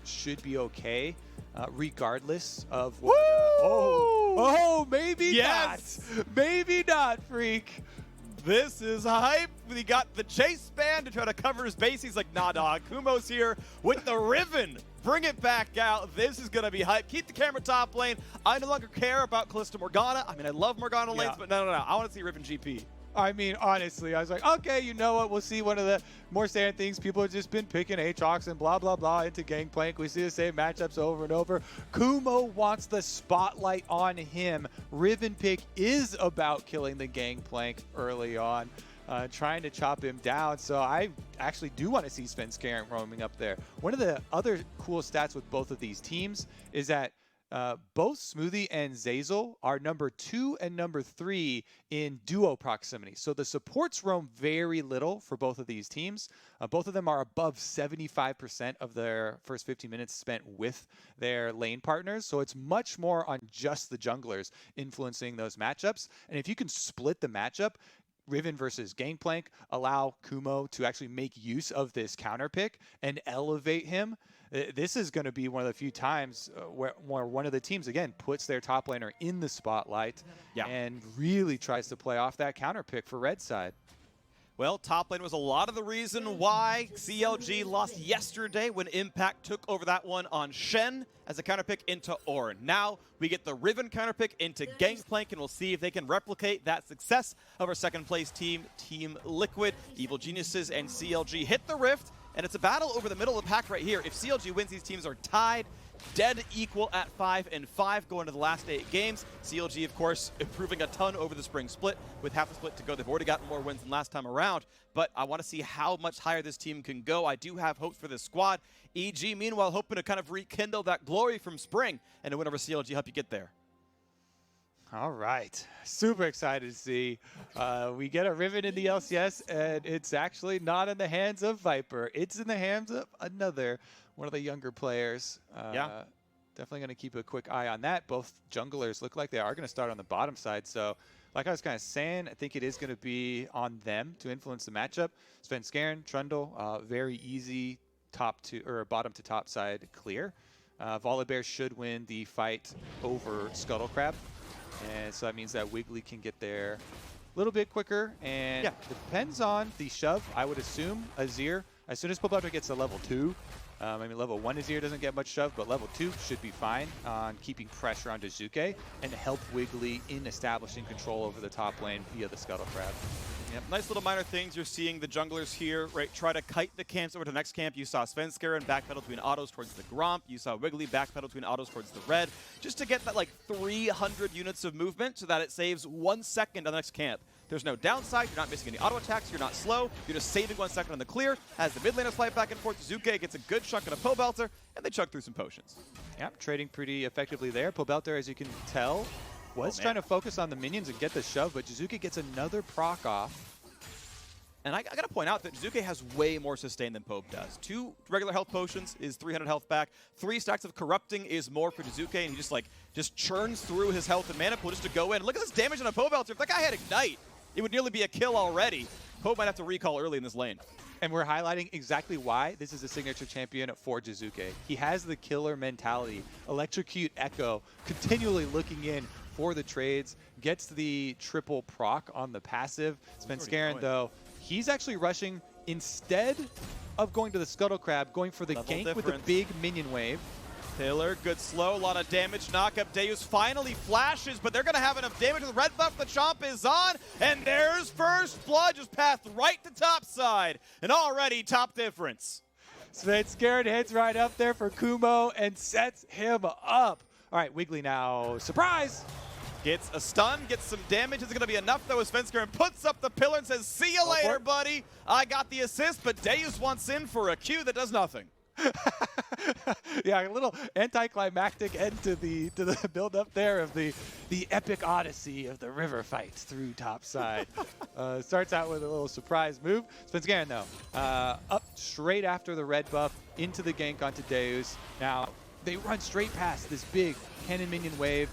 should be okay, regardless of what. Maybe not. Maybe not, Freak. This is hype. We got the chase band to try to cover his base. He's like, nah, dog. Kumo's here with the Riven. Bring it back out. This is going to be hype. Keep the camera top lane. I no longer care about Kalista Morgana. I mean, I love Morgana lanes, but no. I want to see Riven GP. I mean, honestly, I was like, okay, you know what? We'll see one of the more standard things. People have just been picking Aatrox and blah, blah, blah into Gangplank. We see the same matchups over and over. Kumo wants the spotlight on him. Riven pick is about killing the Gangplank early on, trying to chop him down. So I actually do want to see Svenskeren roaming up there. One of the other cool stats with both of these teams is that both Smoothie and Zeyzal are number 2 and number 3 in duo proximity. So the supports roam very little for both of these teams. Both of them are above 75% of their first 15 minutes spent with their lane partners. So it's much more on just the junglers influencing those matchups. And if you can split the matchup, Riven versus Gangplank, allow Kumo to actually make use of this counter pick and elevate him. This is going to be one of the few times where one of the teams, again, puts their top laner in the spotlight and really tries to play off that counter pick for red side. Well, top lane was a lot of the reason why CLG lost yesterday when Impact took over that one on Shen as a counterpick into Ornn. Now we get the Riven counterpick into Gangplank, and we'll see if they can replicate that success of our second place team, Team Liquid. Evil Geniuses and CLG hit the Rift, and it's a battle over the middle of the pack right here. If CLG wins, these teams are tied, dead equal at 5-5 going to the last 8 games. CLG, of course, improving a ton over the spring split with half the split to go. They've already gotten more wins than last time around, but I want to see how much higher this team can go. I do have hopes for this squad. EG, meanwhile, hoping to kind of rekindle that glory from spring and to win over CLG, help you get there. All right. Super excited to see. We get a Riven in the LCS, and it's actually not in the hands of Viper. It's in the hands of one of the younger players. Definitely going to keep a quick eye on that. Both junglers look like they are going to start on the bottom side. So, like I was kind of saying, I think it is going to be on them to influence the matchup. Svenskeren, Trundle, very easy bottom to top side clear. Volibear should win the fight over Scuttlecrab. And so that means that Wiggily can get there a little bit quicker. And depends on the shove. I would assume Azir, as soon as Pobelter gets to level 2, I mean, level 1 Azir doesn't get much shove, but level 2 should be fine on keeping pressure on Jiizuke and help Wiggily in establishing control over the top lane via the Scuttlecrab. Yep, nice little minor things. You're seeing the junglers here, right, try to kite the camps over to the next camp. You saw Svenskeren backpedal between autos towards the Gromp. You saw Wiggily backpedal between autos towards the red, just to get that like 300 units of movement so that it saves 1 second on the next camp. There's no downside. You're not missing any auto attacks. You're not slow. You're just saving 1 second on the clear. As the mid laners fight back and forth, Jiizuke gets a good chunk on a Pobelter, and they chug through some potions. Yep, trading pretty effectively there. Pobelter, as you can tell, was trying to focus on the minions and get the shove, but Jiizuke gets another proc off. And I got to point out that Jiizuke has way more sustain than Pobe does. 2 regular health potions is 300 health back. 3 stacks of corrupting is more for Jiizuke, and he just churns through his health and mana pool just to go in. Look at this damage on a Pobelter. If that guy had Ignite, it would nearly be a kill already. Pobe might have to recall early in this lane. And we're highlighting exactly why this is a signature champion for Jiizuke. He has the killer mentality. Electrocute Ekko, continually looking in for the trades, gets the triple proc on the passive. Svenskeren, though, he's actually rushing instead of going to the Scuttlecrab, going for the gank with the big minion wave. Pillar, good slow, a lot of damage. Knockup. Deus finally flashes, but they're going to have enough damage with the red buff. The chomp is on, and there's first blood, just passed right to top side. And already top difference. Svenskeren heads right up there for Kumo and sets him up. All right, Wiggily now. Surprise! Gets a stun, gets some damage. Is it going to be enough, though, as Svenskeren puts up the pillar and says, see you later, buddy. I got the assist, but Deus wants in for a Q that does nothing. Yeah, a little anticlimactic end to the build up there of the epic odyssey of the river fights through topside. Starts out with a little surprise move. Svenskeren though, up straight after the red buff into the gank onto Deus. Now they run straight past this big cannon minion wave.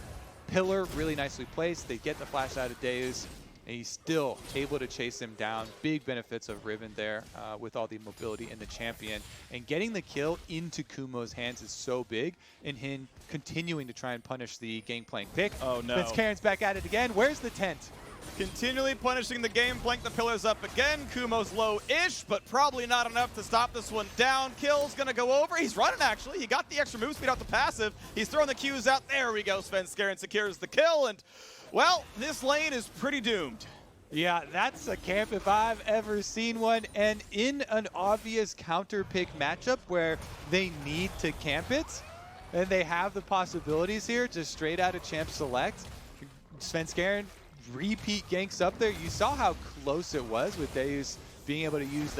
Pillar really nicely placed. They get the flash out of Deus. and he's still able to chase him down. Big benefits of Riven there with all the mobility in the champion. And getting the kill into Kumo's hands is so big, and him continuing to try and punish the Gangplank pick. Oh no. Svenskaren's back at it again. Where's the tent? Continually punishing the Gangplank, the pillars up again. Kumo's low-ish, but probably not enough to stop this one down. Kill's gonna go over. He's running, actually. He got the extra move speed out the passive. He's throwing the Qs out. There we go. Svenskeren secures the kill, and, well, this lane is pretty doomed. Yeah, that's a camp if I've ever seen one. And in an obvious counter pick matchup where they need to camp it, and they have the possibilities here, just straight out of Champ Select, Svenskeren repeat ganks up there. You saw how close it was with Deus being able to use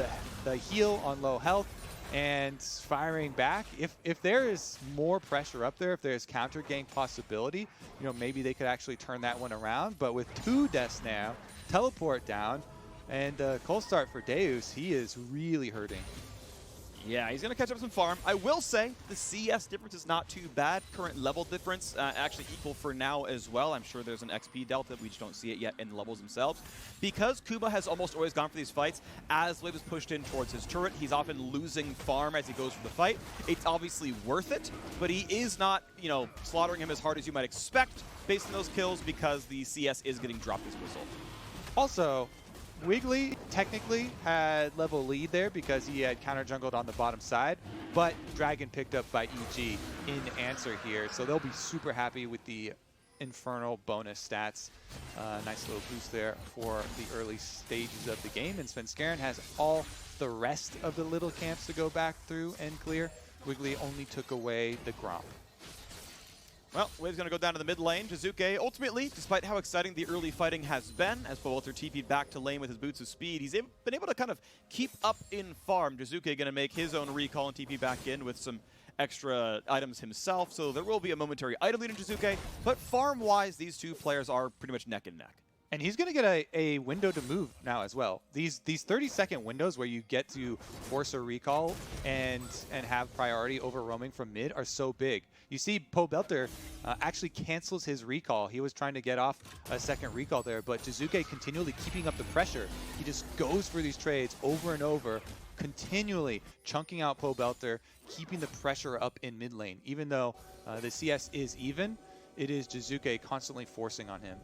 the heal on low health and firing back. If there is more pressure up there, if there's counter gank possibility, you know, maybe they could actually turn that one around. But with 2 deaths now, teleport down, and cold start for Deus, he is really hurting. Yeah, he's going to catch up some farm. I will say the CS difference is not too bad. Current level difference actually equal for now as well. I'm sure there's an XP delta. We just don't see it yet in the levels themselves. Because Kumo has almost always gone for these fights, as Wave is pushed in towards his turret, he's often losing farm as he goes for the fight. It's obviously worth it, but he is not, you know, slaughtering him as hard as you might expect based on those kills because the CS is getting dropped as a result. Also, Wiggily technically had level lead there because he had counter jungled on the bottom side, but Dragon picked up by EG in answer here. So they'll be super happy with the Infernal bonus stats. Nice little boost there for the early stages of the game. And Svenskeren has all the rest of the little camps to go back through and clear. Wiggily only took away the Gromp. Well, Wave's going to go down to the mid lane. Jiizuke, ultimately, despite how exciting the early fighting has been, as Pobelter TP'd back to lane with his boots of speed, he's been able to kind of keep up in farm. Jiizuke going to make his own recall and TP back in with some extra items himself, so there will be a momentary item lead in Jiizuke, but farm-wise, these two players are pretty much neck and neck. And he's going to get a window to move now as well. These 30-second windows where you get to force a recall and have priority over roaming from mid are so big. You see Pobelter actually cancels his recall. He was trying to get off a second recall there, but Jiizuke continually keeping up the pressure. He just goes for these trades over and over, continually chunking out Pobelter, keeping the pressure up in mid lane. Even though the CS is even, it is Jiizuke constantly forcing on him.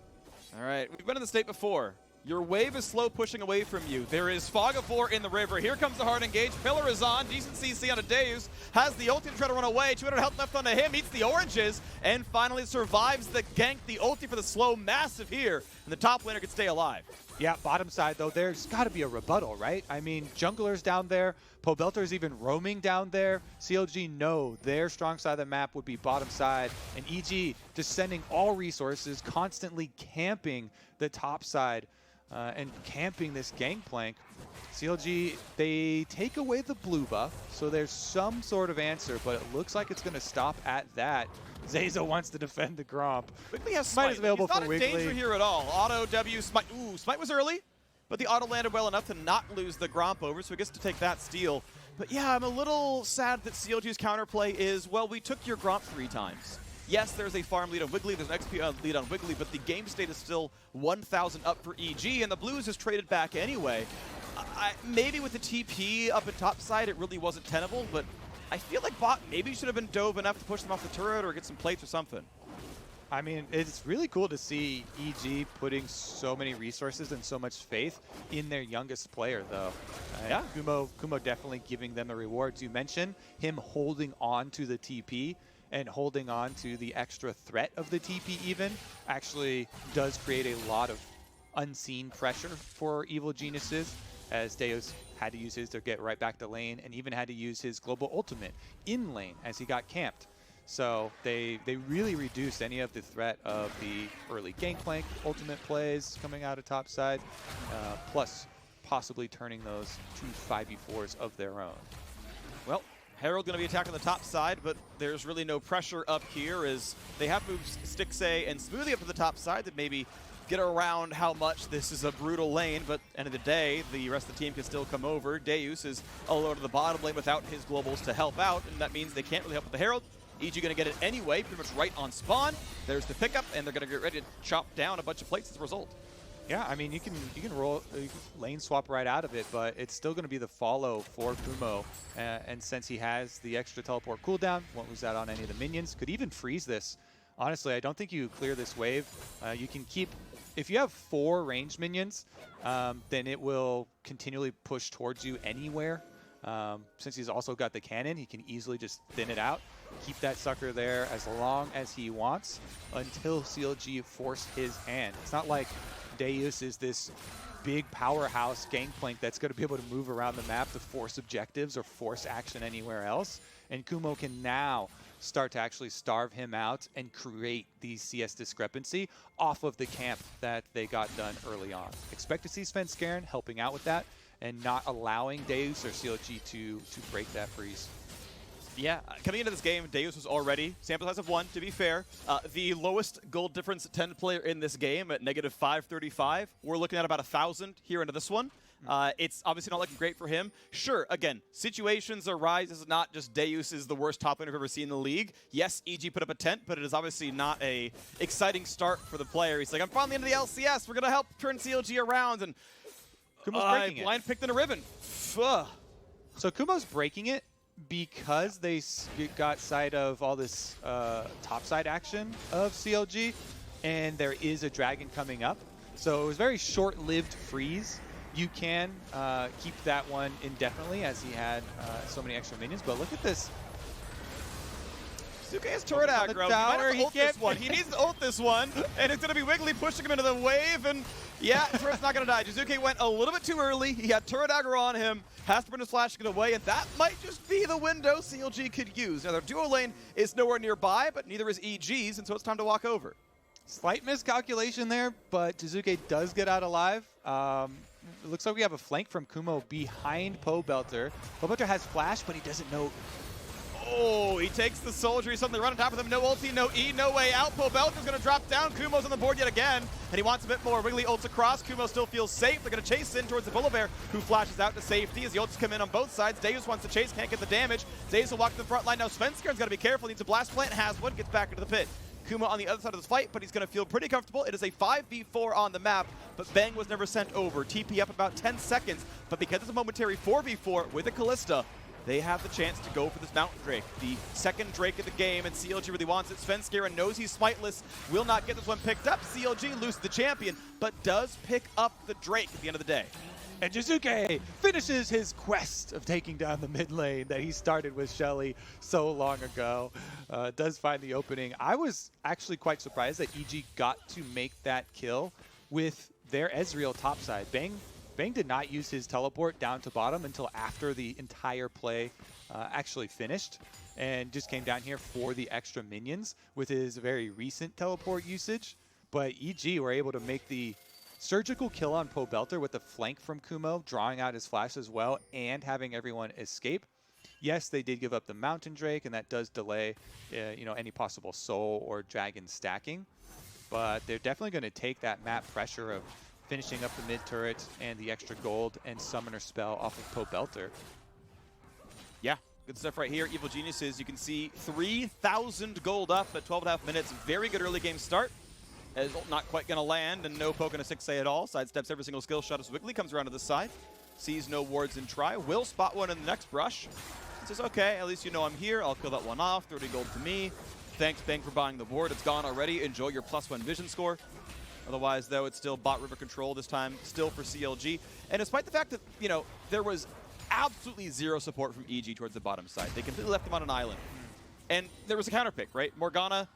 All right, we've been in the state before. Your wave is slow pushing away from you. There is Fog of War in the river. Here comes the hard engage. Pillar is on. Decent CC on a Deus. Has the ulti to try to run away. 200 health left onto him. Eats the oranges. And finally survives the gank. The ulti for the slow. Massive here. And the top laner can stay alive. Yeah, bottom side, though, there's got to be a rebuttal, right? I mean, junglers down there. Pobelter's even roaming down there. CLG know their strong side of the map would be bottom side. And EG just sending all resources, constantly camping the top side. And camping this Gangplank. CLG, they take away the blue buff, so there's some sort of answer, but it looks like it's going to stop at that. Zeyzal wants to defend the Gromp. Wiggily has Smite. Smite is available He's for not in Wiggily. danger here at all. Auto W Smite. Ooh, Smite was early, but the auto landed well enough to not lose the Gromp over, so he gets to take that steal. But yeah, I'm a little sad that CLG's counterplay is, well, we took your Gromp 3 times. Yes, there's a farm lead on Wiggily, there's an XP lead on Wiggily, but the game state is still 1,000 up for EG, and the Blues has traded back anyway. Maybe with the TP up at top side, it really wasn't tenable, but I feel like bot maybe should have been dove enough to push them off the turret or get some plates or something. I mean, it's really cool to see EG putting so many resources and so much faith in their youngest player, though. Yeah. Kumo definitely giving them the rewards. You mentioned him holding on to the TP and holding on to the extra threat of the TP even actually does create a lot of unseen pressure for evil geniuses, as Deus had to use his to get right back to lane and even had to use his global ultimate in lane as he got camped. So they really reduced any of the threat of the early Gangplank ultimate plays coming out of top side, plus possibly turning those to 5v4s of their own. Well, Herald going to be attacked on the top side, but there's really no pressure up here as they have moved Stixxay and Smoothie up to the top side that maybe get around how much this is a brutal lane, but end of the day, the rest of the team can still come over. Deus is all over to the bottom lane without his globals to help out, and that means they can't really help with the Herald. EG going to get it anyway, pretty much right on spawn. There's the pickup, and they're going to get ready to chop down a bunch of plates as a result. Yeah, I mean, you can roll, you can lane swap right out of it, but it's still going to be the follow for Kumo. And since he has the extra teleport cooldown, won't lose that on any of the minions. Could even freeze this. Honestly, I don't think you clear this wave. You can keep, if you have 4 ranged minions, then it will continually push towards you anywhere. Since he's also got the cannon, he can easily just thin it out. Keep that sucker there as long as he wants until CLG force his hand. It's not like Deus is this big powerhouse Gangplank that's going to be able to move around the map to force objectives or force action anywhere else. And Kumo can now start to actually starve him out and create the CS discrepancy off of the camp that they got done early on. Expect to see Svenskeren helping out with that and not allowing Deus or CLG to break that freeze. Yeah, coming into this game, Deus was already sample size of 1, to be fair. The lowest gold difference 10 player in this game at negative 535. We're looking at about 1,000 here into this one. It's obviously not looking great for him. Sure, again, situations arise. This is not just Deus is the worst top laner I've ever seen in the league. Yes, EG put up a tent, but it is obviously not a exciting start for the player. He's like, I'm finally into the LCS. We're going to help turn CLG around. And Kumo's breaking it. Blind picked in a Riven. So Kumo's breaking it because they got sight of all this topside action of CLG, and there is a dragon coming up. So it was a very short-lived freeze. You can keep that one indefinitely as he had so many extra minions, but look at this. Jiizuke has turret aggro. He needs to ult this one, and it's going to be Wiggily pushing him into the wave, and yeah, turret's not going to die. Jiizuke went a little bit too early. He had turret aggro on him, has to burn his flash to get away, and that might just be the window CLG could use. Now, their duo lane is nowhere nearby, but neither is EG's, and so it's time to walk over. Slight miscalculation there, but Jiizuke does get out alive. It looks like we have a flank from Kumo behind Pobelter. Pobelter has flash, but he doesn't know. Oh, he takes the soldier. He's suddenly run on top of him. No ulti, no E, no way out. Pobelter's going to drop down. Kumo's on the board yet again, and he wants a bit more. Wiggily ults across. Kumo still feels safe. They're going to chase in towards the Volibear, who flashes out to safety as the ults come in on both sides. Deus wants to chase, can't get the damage. Zeyzal walks to the front line. Now Svenskeren's got to be careful. Needs a blast plant, has one, gets back into the pit. Kumo on the other side of this fight, but he's going to feel pretty comfortable. It is a 5v4 on the map, but Bang was never sent over. TP up about 10 seconds, but because it's a momentary 4v4 with a Kalista, they have the chance to go for this Mountain Drake, the second Drake of the game, and CLG really wants it. Svenskeren knows he's smiteless, will not get this one picked up. CLG loses the champion, but does pick up the Drake at the end of the day. And Jiizuke finishes his quest of taking down the mid lane that he started with Shelly so long ago. Does find the opening. I was actually quite surprised that EG got to make that kill with their Ezreal topside. Bang did not use his teleport down to bottom until after the entire play actually finished, and just came down here for the extra minions with his very recent teleport usage. But EG were able to make the surgical kill on Pobelter with the flank from Kumo, drawing out his flash as well, and having everyone escape. Yes, they did give up the Mountain Drake, and that does delay any possible soul or dragon stacking. But they're definitely going to take that map pressure of finishing up the mid turret and the extra gold and summoner spell off of Pobelter. Yeah, good stuff right here. Evil Geniuses, you can see 3,000 gold up at 12.5 minutes. Very good early game start. As not quite going to land, and no poke on a Stixxay at all. Sidesteps every single skill shot as Wiggily comes around to the side. Sees no wards in try. Will spot one in the next brush. Says, okay, at least you know I'm here. I'll kill that one off. 30 gold to me. Thanks, Bang, for buying the ward. It's gone already. Enjoy your +1 vision score. Otherwise, though, it's still bot river control this time, still for CLG. And despite the fact that, there was absolutely zero support from EG towards the bottom side. They completely left them on an island. And there was a counter pick, right? Morgana,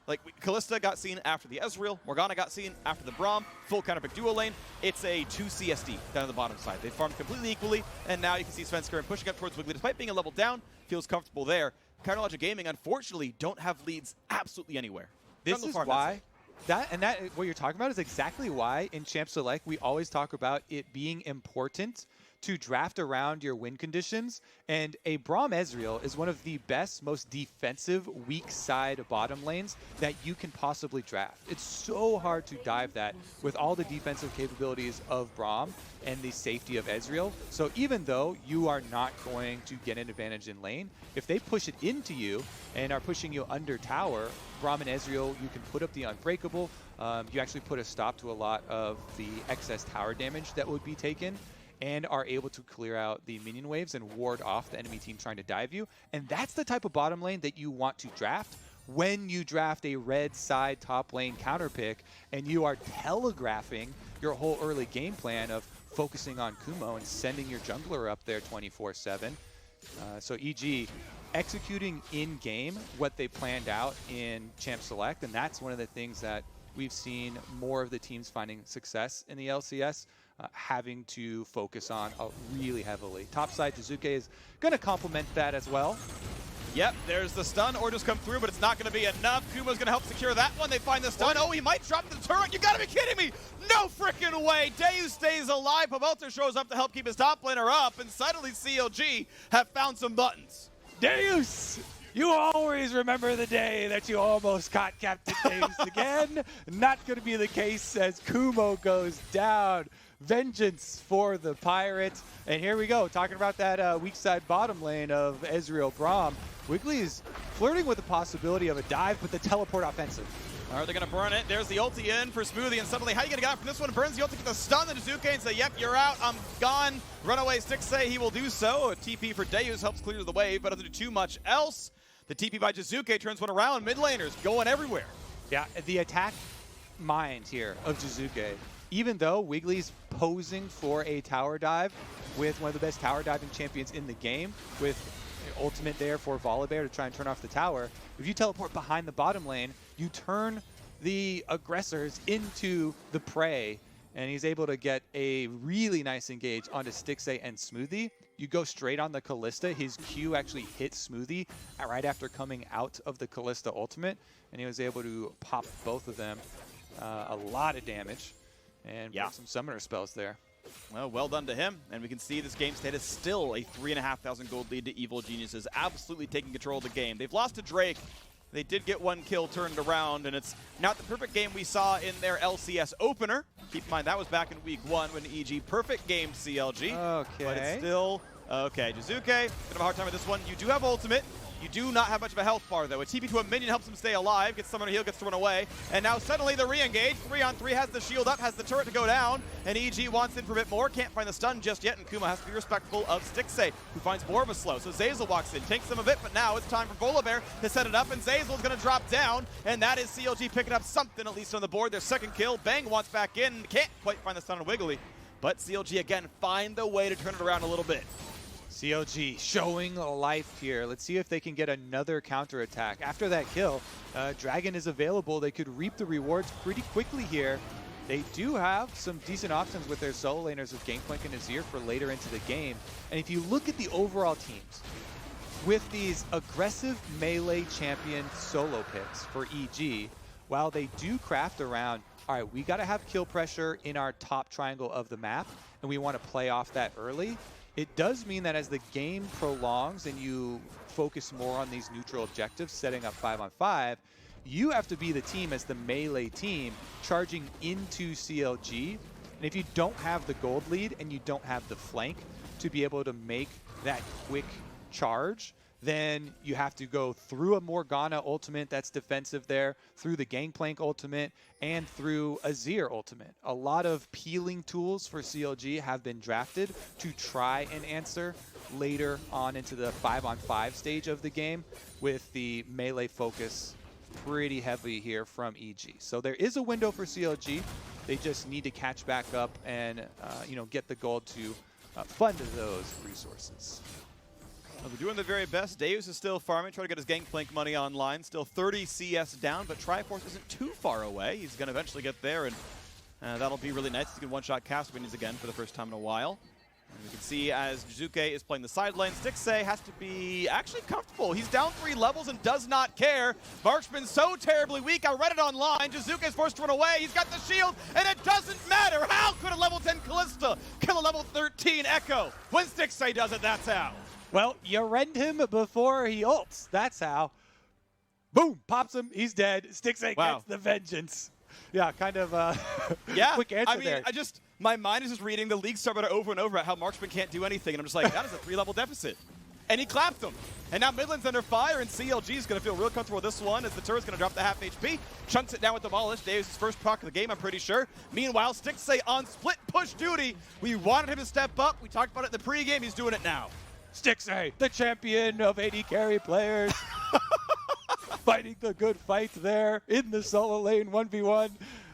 Kalista got seen after the Ezreal. Morgana got seen after the Braum. Full counter pick duo lane. It's a 2 CSD down on the bottom side. They farmed completely equally, and now you can see Svenskeren pushing up towards Wiggily. Despite being a level down, feels comfortable there. Counterlogic Gaming, unfortunately, don't have leads absolutely anywhere. This is why, what you're talking about is exactly why in Champ Select we always talk about it being important to draft around your win conditions, and a Braum Ezreal is one of the best, most defensive, weak side bottom lanes that you can possibly draft. It's so hard to dive that with all the defensive capabilities of Braum and the safety of Ezreal. So even though you are not going to get an advantage in lane, if they push it into you and are pushing you under tower, Braum and Ezreal, you can put up the Unbreakable. You actually put a stop to a lot of the excess tower damage that would be taken, and are able to clear out the minion waves and ward off the enemy team trying to dive you. And that's the type of bottom lane that you want to draft when you draft a red side top lane counter pick and you are telegraphing your whole early game plan of focusing on Kumo and sending your jungler up there 24/7. So EG executing in-game what they planned out in Champ Select, and that's one of the things that we've seen more of the teams finding success in the LCS, having to focus on really heavily. Topside Jiizuke is going to complement that as well. Yep, there's the stun. Orders come through, but it's not going to be enough. Kumo's going to help secure that one. They find the stun. Oh, he might drop the turret. You got to be kidding me. No freaking way. Deus stays alive. Pobelter shows up to help keep his top laner up, and suddenly CLG have found some buttons. Deus! You always remember the day that you almost caught Captain Deus again. Not going to be the case as Kumo goes down. Vengeance for the Pirates. And here we go, talking about that weak side bottom lane of Ezreal Braum. Wiggily is flirting with the possibility of a dive, but the teleport offensive. Are they going to burn it? There's the ulti in for Smoothie, and suddenly, how are you going to get out from this one? Burns the ulti, get the stun, the Jiizuke, and say, yep, you're out, I'm gone. Runaway Stixxay, he will do so. A TP for Deus helps clear the wave, but doesn't do too much else. The TP by Jiizuke turns one around. Mid laners going everywhere. Yeah, the attack mind here of Jiizuke, even though Wigglily's posing for a tower dive with one of the best tower diving champions in the game, with ultimate there for Volibear to try and turn off the tower, if you teleport behind the bottom lane, you turn the aggressors into the prey, and he's able to get a really nice engage onto Stixxay and Smoothie. You go straight on the Kalista. His Q actually hit Smoothie right after coming out of the Kalista ultimate, and he was able to pop both of them a lot of damage and bring some summoner spells there. Well done to him, and we can see this game state is still a 3,500 gold lead to Evil Geniuses, absolutely taking control of the game. They've lost to Drake. They did get one kill turned around, and it's not the perfect game we saw in their LCS opener. Keep in mind, that was back in week 1 when EG perfect gamed CLG. Okay. But it's still, okay, Jiizuke, bit of a hard time with this one. You do have ultimate. You do not have much of a health bar, though. A TP to a minion helps him stay alive, gets someone to heal, gets to run away. And now suddenly the re-engage. 3-on-3 has the shield up, has the turret to go down. And EG wants in for a bit more. Can't find the stun just yet, and Kumo has to be respectful of Stixxay, who finds more of a slow. So Zeyzal walks in, takes him a bit, but now it's time for Volibear to set it up, and Zeyzal's going to drop down. And that is CLG picking up something, at least on the board. Their second kill. Bang wants back in. Can't quite find the stun on Wiggily. But CLG, again, find the way to turn it around a little bit. CLG showing life here. Let's see if they can get another counterattack. After that kill, Dragon is available. They could reap the rewards pretty quickly here. They do have some decent options with their solo laners with Gangplank and Azir for later into the game. And if you look at the overall teams, with these aggressive melee champion solo picks for EG, while they do craft around, all right, we got to have kill pressure in our top triangle of the map, and we want to play off that early. It does mean that as the game prolongs and you focus more on these neutral objectives, setting up 5-on-5, you have to be the team as the melee team charging into CLG. And if you don't have the gold lead and you don't have the flank to be able to make that quick charge, then you have to go through a Morgana ultimate that's defensive there, through the Gangplank ultimate, and through Azir ultimate. A lot of peeling tools for CLG have been drafted to try and answer later on into the 5-on-5 stage of the game, with the melee focus pretty heavy here from EG. So there is a window for CLG. They just need to catch back up and get the gold to fund those resources. Well, they're doing their very best. Deus is still farming, trying to get his Gangplank money online. Still 30 CS down, but Triforce isn't too far away. He's going to eventually get there, and that'll be really nice. He can one-shot cast minions again for the first time in a while. And we can see as Jiizuke is playing the side lane, Stixxay has to be actually comfortable. He's down 3 levels and does not care. Marksman's so terribly weak. I read it online. Jiizuke is forced to run away. He's got the shield, and it doesn't matter. How could a level 10 Kalista kill a level 13 Ekko? When Stixxay does it, that's how. Well, you rend him before he ults. That's how. Boom, pops him. He's dead. Stixxay gets the vengeance. Yeah, kind of yeah. quick answer I mean, there. My mind is just reading the league star over and over about how Marksman can't do anything, and I'm just like, that is a 3-level deficit. And he clapped him. And now Midland's under fire, and CLG is going to feel real comfortable with this one as the turret's going to drop the half HP. Chunks it down with Demolish. Deus' first proc of the game, I'm pretty sure. Meanwhile, Stixxay on split push duty. We wanted him to step up. We talked about it in the pregame. He's doing it now. Stixxay, the champion of AD carry players. Fighting the good fight there in the solo lane 1v1.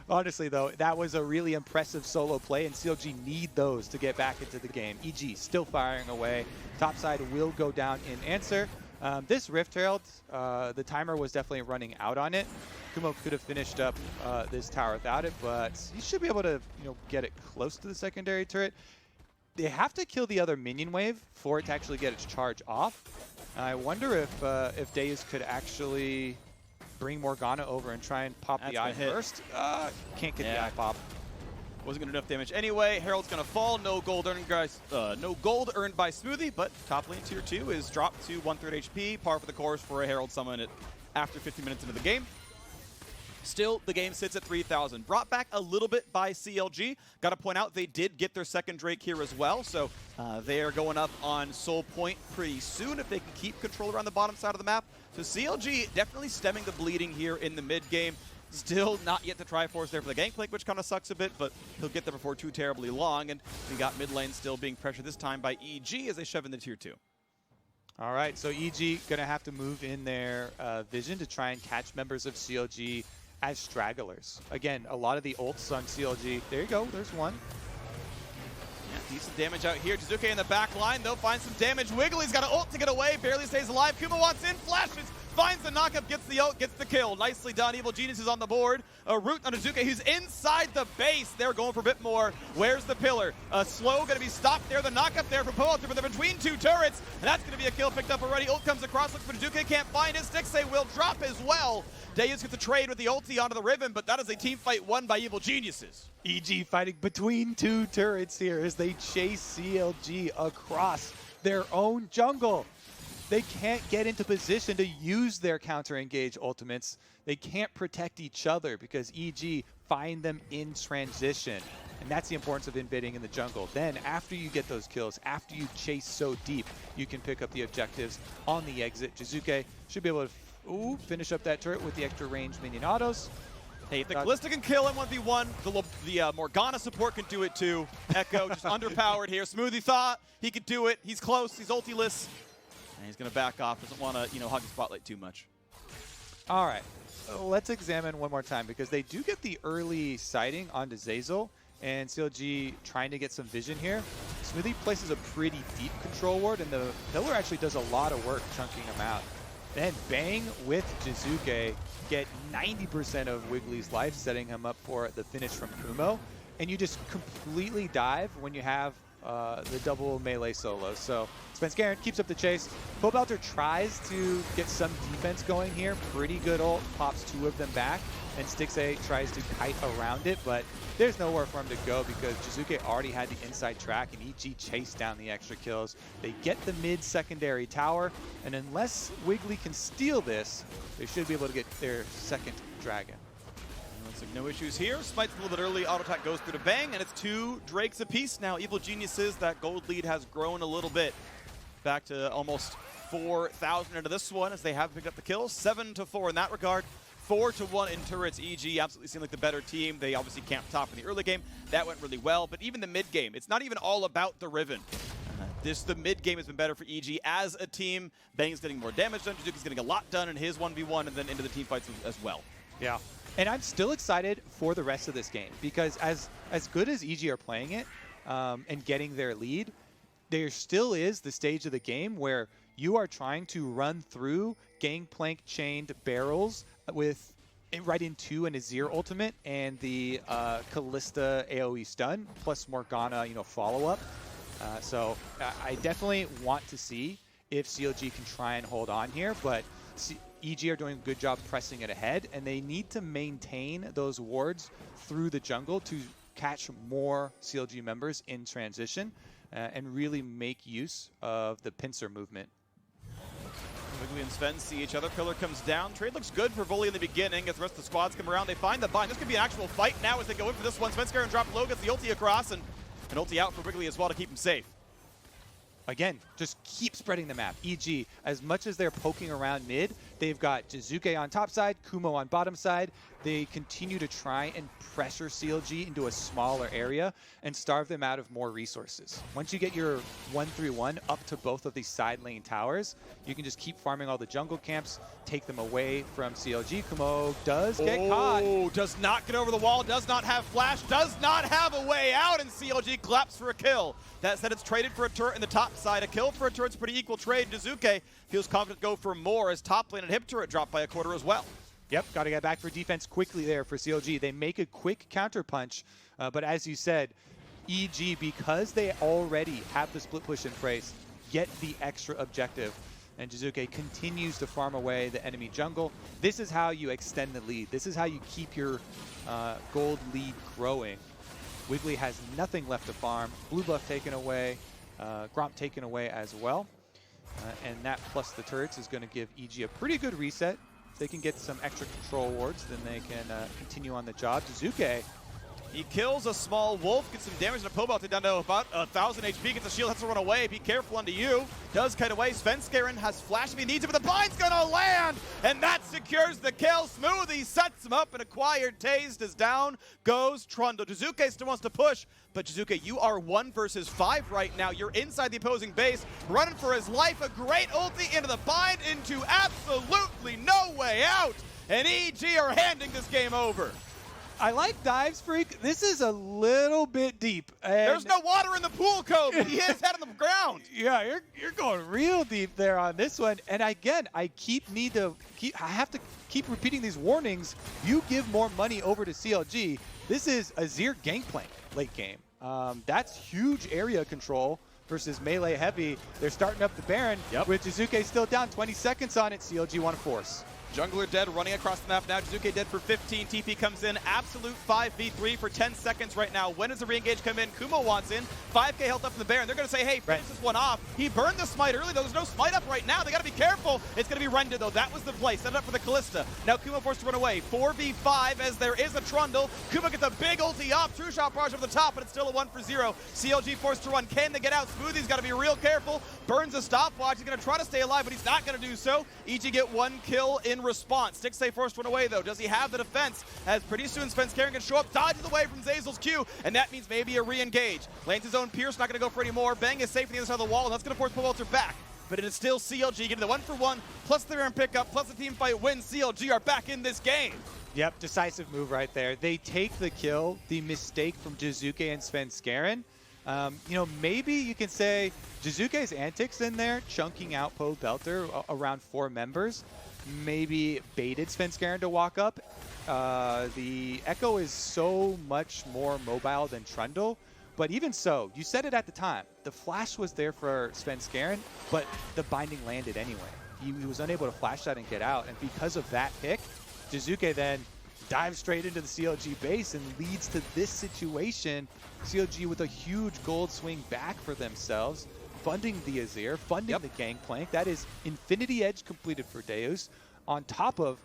Honestly, though, that was a really impressive solo play, and CLG need those to get back into the game. EG still firing away. Topside will go down in answer. This Rift Herald, the timer was definitely running out on it. Kumo could have finished up this tower without it, but he should be able to, get it close to the secondary turret. They have to kill the other minion wave for it to actually get its charge off. I wonder if Deus could actually bring Morgana over and try and pop the eye first. Can't get the eye pop. Wasn't going to do enough damage anyway. Herald's going to fall. No gold earned, guys. No gold earned by Smoothie, but top lane tier 2 is dropped to 1/3 HP. Par for the course for a Herald summon after 50 minutes into the game. Still, the game sits at 3,000. Brought back a little bit by CLG. Got to point out they did get their second Drake here as well, so they are going up on Soul Point pretty soon if they can keep control around the bottom side of the map. So CLG definitely stemming the bleeding here in the mid game. Still not yet the Triforce there for the Gangplank, which kind of sucks a bit, but he'll get there before too terribly long. And we got mid lane still being pressured this time by EG as they shove in the tier 2. All right, so EG going to have to move in their vision to try and catch members of CLG as stragglers. Again, a lot of the ults on CLG. There you go, there's one. Yeah, decent damage out here. Jiizuke in the back line, they'll find some damage. Wigglily's got an ult to get away, barely stays alive. Kumo wants in, flashes, finds the knockup, gets the ult, gets the kill. Nicely done. Evil Genius is on the board. A root on Jiizuke who's inside the base. They're going for a bit more. Where's the pillar? Slow going to be stopped there. The knockup there for Pobelter, but they're between 2 turrets. And that's going to be a kill picked up already. Ult comes across, looks for Jiizuke, can't find it. Stixxay will drop as well. Deus gets the trade with the ulti onto the Riven, but that is a team fight won by Evil Geniuses. EG fighting between 2 turrets here as they chase CLG across their own jungle. They can't get into position to use their counter-engage ultimates. They can't protect each other because EG find them in transition. And that's the importance of invading in the jungle. Then, after you get those kills, after you chase so deep, you can pick up the objectives on the exit. Jiizuke should be able to finish up that turret with the extra range minion autos. Hey, if the Kalista can kill him 1v1, the Morgana support can do it too. Ekko just underpowered here. Smoothie thought he could do it. He's close. He's ultiless. And he's going to back off. Doesn't want to, hog the spotlight too much. All right. Let's examine one more time because they do get the early sighting onto Zeyzal, and CLG trying to get some vision here. Smoothie places a pretty deep control ward, and the pillar actually does a lot of work chunking him out. Then Bang with Jiizuke get 90% of Wigglily's life, setting him up for the finish from Kumo. And you just completely dive when you have the double melee solo. So Svenskeren keeps up the chase. Pobelter tries to get some defense going here. Pretty good ult, pops 2 of them back. And Stixxay tries to kite around it, but there's nowhere for him to go because Jiizuke already had the inside track and EG chased down the extra kills. They get the mid-secondary tower, and unless Wiggily can steal this, they should be able to get their second dragon. Looks like no issues here. Smite's a little bit early. Auto attack goes through to Bang, and it's 2 Drakes apiece. Now, Evil Geniuses, that gold lead has grown a little bit. Back to almost 4,000 into this one as they have picked up the kills. 7-4 in that regard. 4-1 in turrets. EG absolutely seem like the better team. They obviously camped top in the early game. That went really well. But even the mid game, it's not even all about the Riven. The mid game has been better for EG as a team. Bang's getting more damage done. Jiizuke's getting a lot done in his 1v1 and then into the team fights as well. Yeah. And I'm still excited for the rest of this game because as good as EG are playing it and getting their lead, there still is the stage of the game where you are trying to run through Gangplank chained barrels with right into an Azir ultimate and the Kalista AoE stun plus Morgana, follow up. So I definitely want to see if CLG can try and hold on here, but EG are doing a good job pressing it ahead, and they need to maintain those wards through the jungle to catch more CLG members in transition and really make use of the pincer movement. Wiggily and Sven see each other. Pillar comes down. Trade looks good for Volley in the beginning. As the rest of the squads come around, they find the bind. This could be an actual fight now as they go in for this one. Svenskeren drop low, gets the ulti across, and an ulti out for Wiggily as well to keep him safe. Again, just keep spreading the map. EG, as much as they're poking around mid, they've got Jiizuke on top side, Kumo on bottom side. They continue to try and pressure CLG into a smaller area and starve them out of more resources. Once you get your 1-3-1 up to both of these side lane towers, you can just keep farming all the jungle camps, take them away from CLG. Kumo does get caught. Does not get over the wall, does not have flash, does not have a way out, and CLG claps for a kill. That said, it's traded for a turret in the top side. A kill for a turret's a pretty equal trade. Jiizuke feels confident to go for more as top lane and hip turret dropped by a quarter as well. Yep, got to get back for defense quickly there for CLG. They make a quick counter punch, but as you said, EG, because they already have the split push in place, get the extra objective. And Jiizuke continues to farm away the enemy jungle. This is how you extend the lead. This is how you keep your gold lead growing. Wiggily has nothing left to farm. Blue buff taken away, Gromp taken away as well. And that plus the turrets is going to give EG a pretty good reset. If they can get some extra control wards, then they can continue on the job. Jiizuke, he kills a small wolf, gets some damage, and a Pobelter down to about 1,000 HP, gets a shield, has to run away. Be careful onto you. Does kite away. Svenskeren has flash if he needs it, but the bind's gonna land, and that secures the kill. Smoothie sets him up, and acquired taste is down. Goes Trundle. Jiizuke still wants to push, but Jiizuke, you are 1 versus 5 right now. You're inside the opposing base, running for his life. A great ulti into the bind, into absolutely no way out, and EG are handing this game over. I like Dives Freak. This is a little bit deep. There's no water in the pool, Kobe. He is head on the ground. Yeah, you're going real deep there on this one. And again, I have to keep repeating these warnings. You give more money over to CLG. This is Azir Gangplank late game. That's huge area control versus melee heavy. They're starting up the Baron with Jiizuke still down. 20 seconds on it. CLG want to force. Jungler dead, running across the map now. Jiizuke dead for 15. TP comes in. Absolute 5v3 for 10 seconds right now. When does the re-engage come in? Kumo wants in. 5k health up from the Baron. They're going to say, hey, finish this one off. He burned the smite early, though. There's no smite up right now. They got to be careful. It's going to be Renda, though. That was the play. Set it up for the Kalista. Now Kumo forced to run away. 4v5 as there is a Trundle. Kumo gets a big ulti off. True shot barrage over the top, but it's still a 1-for-0. CLG forced to run. Can they get out? Smoothie's got to be real careful. Burns a stopwatch. He's going to try to stay alive, but he's not going to do so. EG get 1 kill in response. Stixxay forced one away, though. Does he have the defense? As pretty soon Svenskeren can show up, dodges away from Zeyzal's Q, and that means maybe a re-engage. Lands his own Pierce, not going to go for any more. Bang is safe on the other side of the wall, and that's going to force Pobelter back. But it is still CLG getting the 1-for-1, plus the Baron pickup, plus the team fight win. CLG are back in this game. Yep, decisive move right there. They take the kill, the mistake from Jiizuke and Svenskeren. You know, maybe you can say Jiizuke's antics in there, chunking out Pobelter around 4 members, maybe baited Svenskeren to walk up. The Ekko is so much more mobile than Trundle, but even so, you said it at the time, the flash was there for Svenskeren, but the binding landed anyway. He was unable to flash that and get out, and because of that pick, Jiizuke then dives straight into the CLG base and leads to this situation. CLG with a huge gold swing back for themselves, funding the Azir, funding the Gangplank. That is Infinity Edge completed for Deus, on top of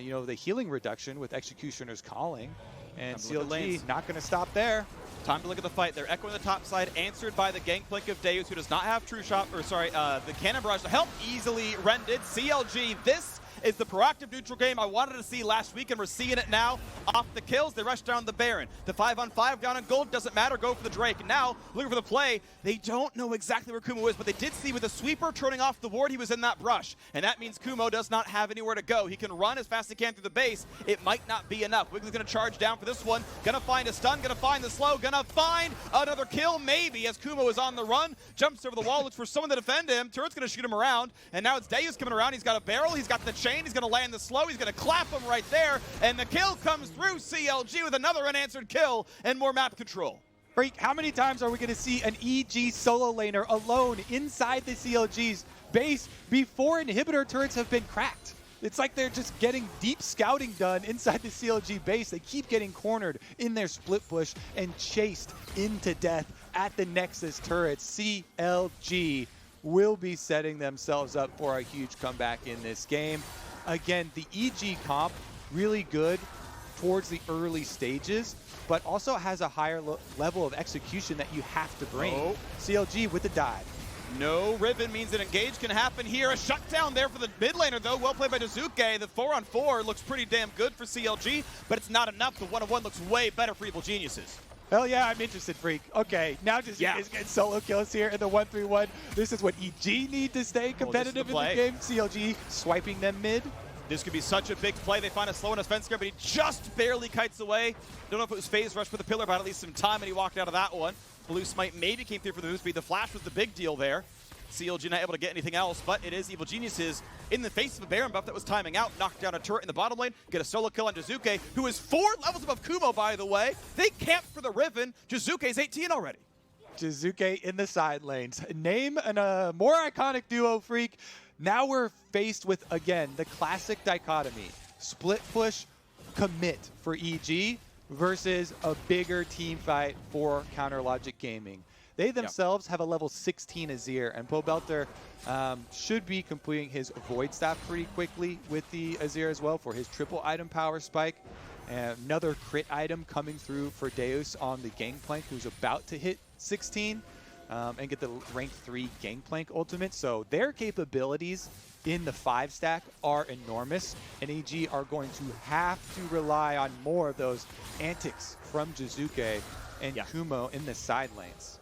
you know, the healing reduction with Executioner's Calling. And CLG not going to stop there. Time to look at the fight. They're Ekko on the top side, answered by the Gangplank of Deus, who does not have True Shot, or sorry, the Cannon Barrage to help, easily rended. CLG, this is the proactive neutral game I wanted to see last week, and we're seeing it now. Off the kills, they rush down the Baron. The 5-on-5 down on gold, doesn't matter, go for the Drake. And now, looking for the play, they don't know exactly where Kumo is, but they did see with the sweeper turning off the ward, he was in that brush. And that means Kumo does not have anywhere to go. He can run as fast as he can through the base. It might not be enough. Wiggly's gonna charge down for this one. Gonna find a stun, gonna find the slow, gonna find another kill, maybe, as Kumo is on the run. Jumps over the wall, looks for someone to defend him. Turret's gonna shoot him around. And now it's Deus coming around. He's got a barrel, he's got the chain, he's gonna land the slow, he's gonna clap him right there, and the kill comes through. CLG with another unanswered kill and more map control. Freak, how many times are we going to see an EG solo laner alone inside the CLG's base before inhibitor turrets have been cracked? It's like they're just getting deep scouting done inside the CLG base. They keep getting cornered in their split push and chased into death at the Nexus turrets. CLG will be setting themselves up for a huge comeback in this game. Again, the EG comp, really good towards the early stages, but also has a higher level of execution that you have to bring. Oh. CLG with the dive. No Riven means an engage can happen here. A shutdown there for the mid laner, though. Well played by Jiizuke. The 4-on-4 looks pretty damn good for CLG, but it's not enough. The 1-on-1 looks way better for Evil Geniuses. Hell yeah, I'm interested, Freak. Okay, now just is getting solo kills here in the 1-3-1. This is what EG need to stay competitive in the game. CLG swiping them mid. This could be such a big play. They find a slow in a Svenskeren, but he just barely kites away. Don't know if it was phase rush for the pillar, but at least some time, and he walked out of that one. Blue Smite maybe came through for the move speed. The flash was the big deal there. CLG not able to get anything else, but it is Evil Geniuses in the face of a Baron buff that was timing out. Knocked down a turret in the bottom lane. Get a solo kill on Jiizuke, who is 4 levels above Kumo, by the way. They camped for the Riven. Jiizuke's 18 already. Jiizuke in the side lanes. Name a more iconic duo, Freak. Now we're faced with, again, the classic dichotomy. Split push, commit for EG versus a bigger team fight for Counter Logic Gaming. They themselves have a level 16 Azir, and Pobelter should be completing his Void Staff pretty quickly with the Azir as well for his triple item power spike. Another crit item coming through for Deus on the Gangplank, who's about to hit 16 and get the rank 3 Gangplank ultimate. So their capabilities in the 5 stack are enormous, and EG are going to have to rely on more of those antics from Jiizuke and Kumo in the side lanes.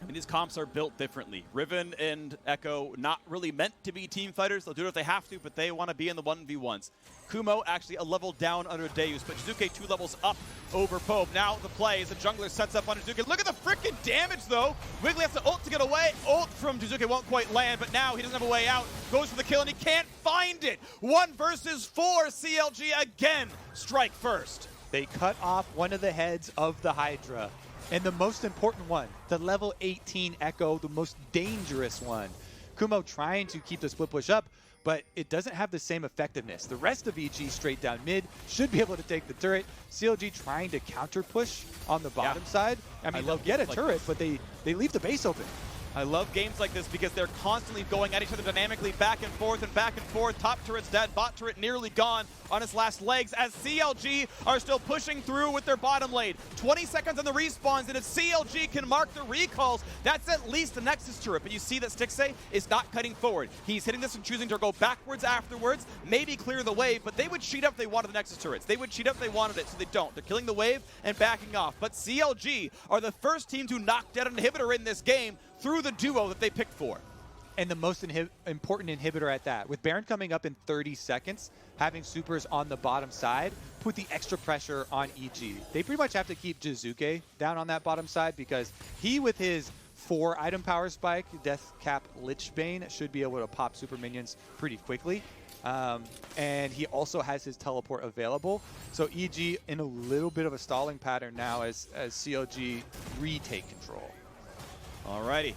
I mean, these comps are built differently. Riven and Ekko not really meant to be team fighters. They'll do it if they have to, but they want to be in the 1v1s. Kumo actually a level down under Deus, but Jiizuke 2 levels up over Pobe. Now the play as the jungler sets up on Jiizuke. Look at the freaking damage, though. Wiggily has to ult to get away. Ult from Jiizuke won't quite land, but now he doesn't have a way out. Goes for the kill, and he can't find it. 1 versus 4. CLG again strike first. They cut off one of the heads of the Hydra. And the most important one, the level 18 Ekko, the most dangerous one. Kumo trying to keep the split push up, but it doesn't have the same effectiveness. The rest of EG straight down mid should be able to take the turret. CLG trying to counter push on the bottom side. I mean, they'll get a turret, but they leave the base open. I love games like this because they're constantly going at each other dynamically, back and forth and back and forth. Top turret's dead, bot turret nearly gone on its last legs as CLG are still pushing through with their bottom lane. 20 seconds on the respawns, and if CLG can mark the recalls, that's at least the Nexus turret. But you see that Stixxay is not cutting forward. He's hitting this and choosing to go backwards afterwards, maybe clear the wave, but they would cheat up if they wanted the Nexus turrets. They would cheat up if they wanted it, so they don't. They're killing the wave and backing off. But CLG are the first team to knock down an inhibitor in this game through the duo that they picked for. And the most important inhibitor at that. With Baron coming up in 30 seconds, having supers on the bottom side, put the extra pressure on EG. They pretty much have to keep Jiizuke down on that bottom side because he, with his 4 item power spike, Death Cap Lichbane, should be able to pop super minions pretty quickly. And he also has his teleport available. So EG in a little bit of a stalling pattern now as CLG retake control. Alrighty.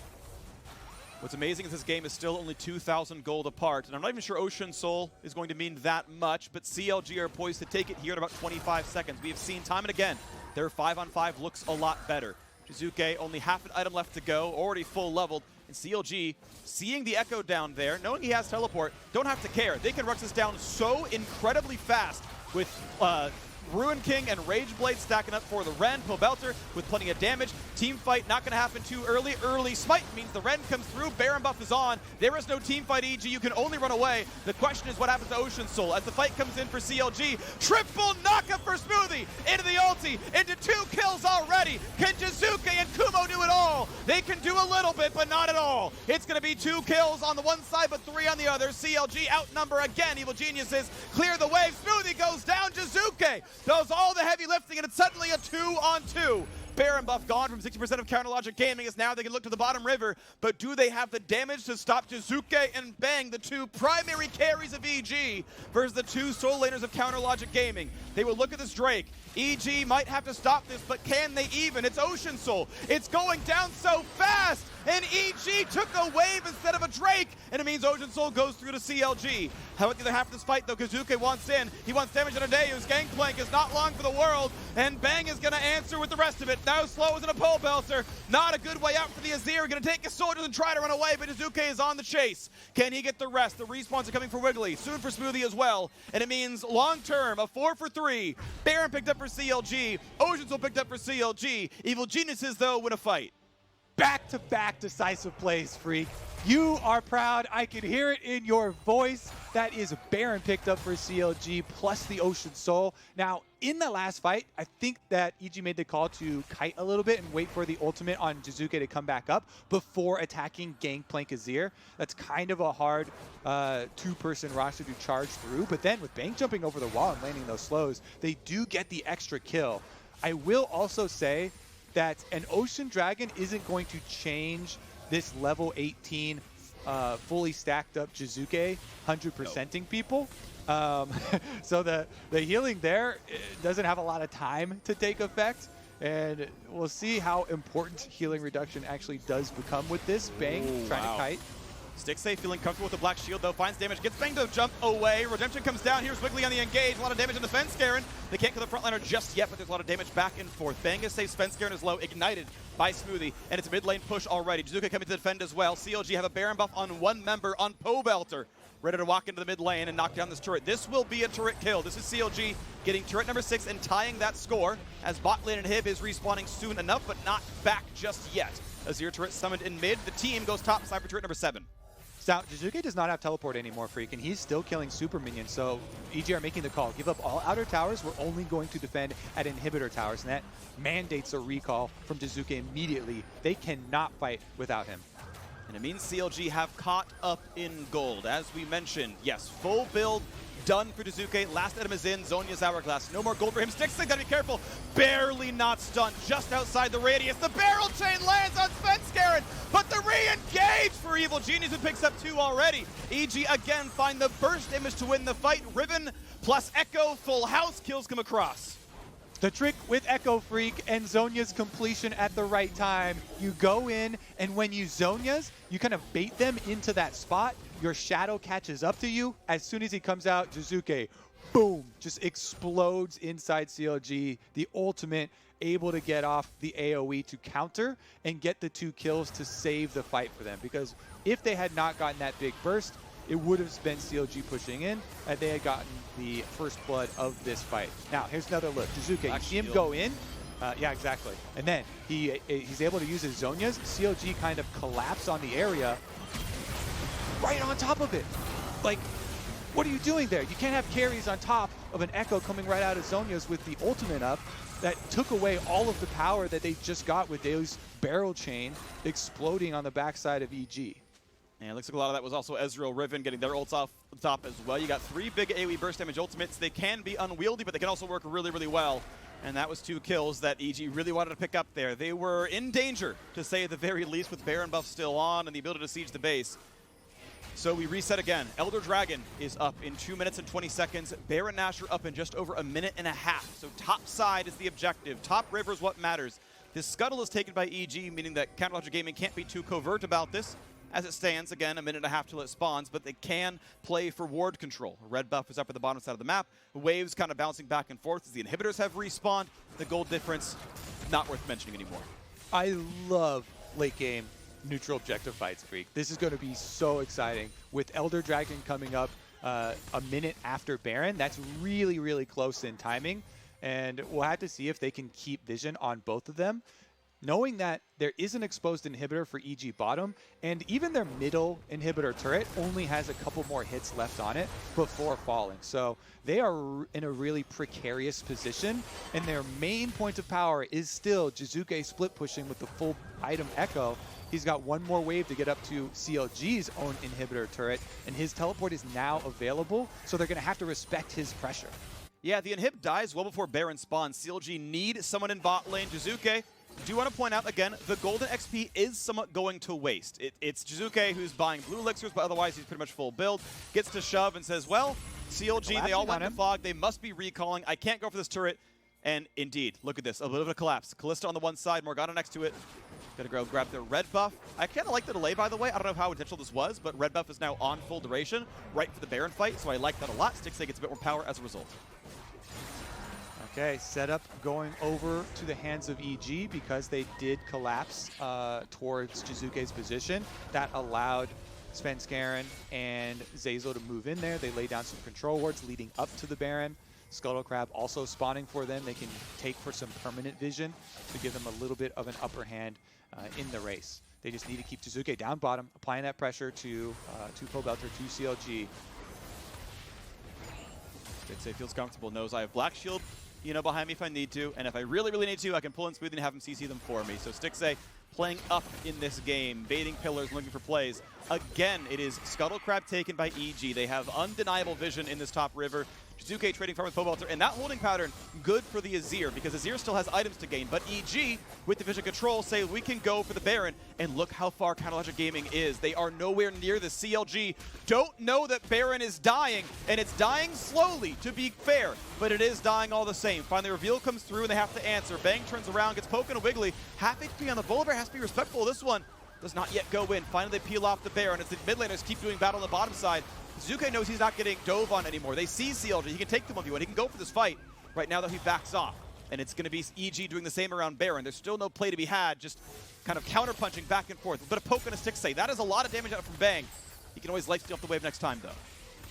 What's amazing is this game is still only 2,000 gold apart, and I'm not even sure Ocean Soul is going to mean that much, but CLG are poised to take it here in about 25 seconds. We have seen time and again, their 5-on-5 looks a lot better. Jiizuke, only half an item left to go, already full leveled, and CLG, seeing the Ekko down there, knowing he has teleport, don't have to care. They can rush this down so incredibly fast with Ruin King and Rageblade stacking up for the Ren. Pobelter with plenty of damage. Team fight not going to happen too early. Early smite means the Ren comes through. Baron buff is on. There is no team fight, EG. You can only run away. The question is what happens to Ocean Soul as the fight comes in for CLG. Triple knockup for Smoothie into the ulti. Into 2 kills already. Can Jiizuke and Kumo do it all? They can do a little bit, but not at all. It's going to be 2 kills on the one side, but 3 on the other. CLG outnumber again. Evil Geniuses clear the wave. Smoothie goes down. Jiizuke does all the heavy lifting, and it's suddenly a 2-on-2. Baron buff gone from 60% of counter logic gaming as now they can look to the bottom river, but do they have the damage to stop Jiizuke and Bang, the two primary carries of EG, versus the two soul laners of counter logic gaming? They will look at this Drake. EG might have to stop this, but can they even? It's Ocean Soul. It's going down so fast, and EG took a wave instead of a Drake, and it means Ocean Soul goes through to CLG. How about the other half of this fight, though? Jiizuke wants in. He wants damage on a Deus. Gangplank is not long for the world, and Bang is going to answer with the rest of it. Now slow as in a Pobelter. Not a good way out for the Azir. Going to take his soldiers and try to run away, but Jiizuke is on the chase. Can he get the rest? The respawns are coming for Wiggily, soon for Smoothie as well, and it means long-term, a 4 for 3. Baron picked up for CLG. Ocean Soul picked up for CLG. Evil Geniuses, though, win a fight. Back-to-back decisive plays, Freak. You are proud. I can hear it in your voice. That is Baron picked up for CLG plus the Ocean Soul. Now, in the last fight, I think that EG made the call to kite a little bit and wait for the ultimate on Jiizuke to come back up before attacking Gangplank Azir. That's kind of a hard two-person roster to charge through. But then with Bang jumping over the wall and landing those slows, they do get the extra kill. I will also say that an Ocean Dragon isn't going to change this level 18 fully stacked up Jiizuke 100%ing people. So the healing there doesn't have a lot of time to take effect, and we'll see how important healing reduction actually does become with this. Bang trying to kite. Stixxay feeling comfortable with the black shield, though, finds damage, gets Bang to jump away. Redemption comes down. Here's Wiggily on the engage. A lot of damage on the Svenskeren. They can't kill the frontliner just yet, but there's a lot of damage back and forth. Bang is safe. Svenskeren is low, ignited by Smoothie, and it's a mid lane push already. Jiizuke coming to defend as well. CLG have a Baron buff on one member on Pobelter, ready to walk into the mid lane and knock down this turret. This will be a turret kill. This is CLG getting turret number 6 and tying that score, as bot lane and Hib is respawning soon enough, but not back just yet. Azir turret summoned in mid. The team goes top side for turret number 7. Now, Jiizuke does not have teleport anymore, Freak, and he's still killing super minions, so EG are making the call. Give up all outer towers. We're only going to defend at inhibitor towers, and that mandates a recall from Jiizuke immediately. They cannot fight without him. And it means CLG have caught up in gold. As we mentioned, yes, full build done for Jiizuke. Last item is in, Zhonya's Hourglass. No more gold for him. Stixxay, gotta be careful. Barely not stunned, just outside the radius. The barrel chain lands on Svenskeren, but the re-engage for Evil Genius, who picks up 2 already. EG again find the burst image to win the fight. Riven plus Ekko, full house, kills come across. The trick with Ekko, Freak, and Zhonya's completion at the right time. You go in, and when you Zhonya's, you kind of bait them into that spot. Your shadow catches up to you. As soon as he comes out, Jiizuke, boom, just explodes inside CLG. The ultimate, able to get off the AoE to counter and get the 2 kills to save the fight for them. Because if they had not gotten that big burst, it would have been CLG pushing in, and they had gotten the first blood of this fight. Now, here's another look. Jiizuke, you see him go in? Yeah, exactly. And then he's able to use his Zhonya's. CLG kind of collapse on the area right on top of it. Like, what are you doing there? You can't have carries on top of an Ekko coming right out of Zhonya's with the ultimate up. That took away all of the power that they just got with Deus' barrel chain exploding on the backside of EG. And it looks like a lot of that was also Ezreal, Riven getting their ults off the top as well. You got 3 big AoE burst damage ultimates. They can be unwieldy, but they can also work really, really well. And that was 2 kills that EG really wanted to pick up there. They were in danger, to say at the very least, with Baron buff still on and the ability to siege the base. So we reset again. Elder Dragon is up in 2 minutes and 20 seconds. Baron Nashor up in just over a minute and a half. So top side is the objective. Top river is what matters. This scuttle is taken by EG, meaning that Counter Logic Gaming can't be too covert about this. As it stands, again, a minute and a half till it spawns, but they can play for ward control. Red buff is up at the bottom side of the map. Waves kind of bouncing back and forth as the inhibitors have respawned. The gold difference, not worth mentioning anymore. I love late game neutral objective fights, Freak. This is going to be so exciting. With Elder Dragon coming up a minute after Baron, that's really, really close in timing. And we'll have to see if they can keep vision on both of them. Knowing that there is an exposed inhibitor for EG bottom, and even their middle inhibitor turret only has a couple more hits left on it before falling. So they are in a really precarious position, and their main point of power is still Jiizuke split pushing with the full item Ekko. He's got 1 more wave to get up to CLG's own inhibitor turret, and his teleport is now available, so they're going to have to respect his pressure. Yeah, the inhib dies well before Baron spawns. CLG need someone in bot lane. Jiizuke do want to point out, again, the golden XP is somewhat going to waste. It's Jiizuke who's buying blue elixirs, but otherwise he's pretty much full build. Gets to shove and says, well, CLG, they all went to fog. They must be recalling. I can't go for this turret. And indeed, look at this. A little bit of collapse. Kalista on the one side, Morgana next to it. Gonna go grab the red buff. I kind of like the delay, by the way. I don't know how intentional this was, but red buff is now on full duration, right for the Baron fight, so I like that a lot. Stixxay gets a bit more power as a result. Okay, setup going over to the hands of EG because they did collapse towards Jiizuke's position. That allowed Svenskeren and Zeyzal to move in there. They lay down some control wards leading up to the Baron. Scuttle Crab also spawning for them. They can take for some permanent vision to give them a little bit of an upper hand in the race. They just need to keep Jiizuke down bottom, applying that pressure to Pobelter, to CLG. Stixxay feels comfortable, knows I have Black Shield, you know, behind me if I need to, and if I really, really need to, I can pull in Smoothie and have him CC them for me. So Stixxay playing up in this game, baiting pillars, looking for plays. Again, it is Scuttle Crab taken by EG. They have undeniable vision in this top river. Jiizuke trading farm with Pobelter, and that holding pattern, good for the Azir, because Azir still has items to gain, but EG, with the vision control, say we can go for the Baron, and look how far Counterlogic Gaming is. They are nowhere near the CLG. Don't know that Baron is dying, and it's dying slowly, to be fair, but it is dying all the same. Finally, reveal comes through, and they have to answer. Bang turns around, gets poken a Wiggily. Half HP on the Volibear, has to be respectful of this one. Does not yet go in. Finally, they peel off the Baron as the mid laners keep doing battle on the bottom side. Jiizuke knows he's not getting dove on anymore. They see CLG. He can take them 1v1. He can go for this fight. Right now, though, he backs off. And it's going to be EG doing the same around Baron. There's still no play to be had, just kind of counter-punching back and forth. A bit of poke on a Stixxay. That is a lot of damage out from Bang. He can always lifesteal off the wave next time, though.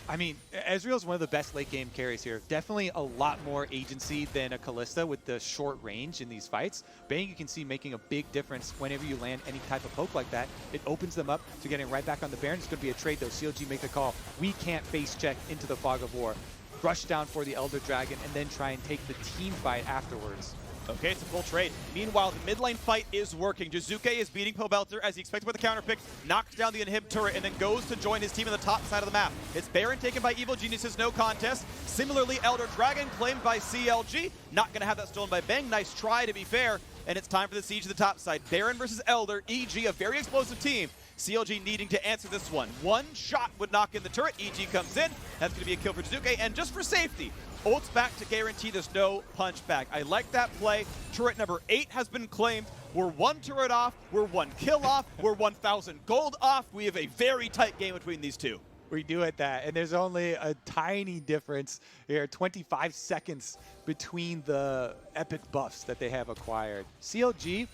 I mean, Ezreal's one of the best late game carries here. Definitely a lot more agency than a Kalista with the short range in these fights. Bang, you can see making a big difference whenever you land any type of poke like that. It opens them up to getting right back on the Baron. It's going to be a trade, though. CLG make the call. We can't face check into the Fog of War. Rush down for the Elder Dragon and then try and take the team fight afterwards. Okay, it's a full trade. Meanwhile, the mid lane fight is working. Jiizuke is beating Pobelter as he expected with the counter pick, knocks down the inhib turret, and then goes to join his team on the top side of the map. It's Baron taken by Evil Geniuses, no contest. Similarly, Elder Dragon claimed by CLG. Not going to have that stolen by Bang. Nice try, to be fair. And it's time for the siege to the top side. Baron versus Elder. EG, a very explosive team. CLG needing to answer this one. One shot would knock in the turret. EG comes in. That's going to be a kill for Jiizuke. And just for safety, ults back to guarantee there's no punch back. I like that play. Turret number 8 has been claimed. We're one turret off. We're one kill off. We're 1,000 gold off. We have a very tight game between these two. We do at that, and there's only a tiny difference here, 25 seconds between the epic buffs that they have acquired. CLG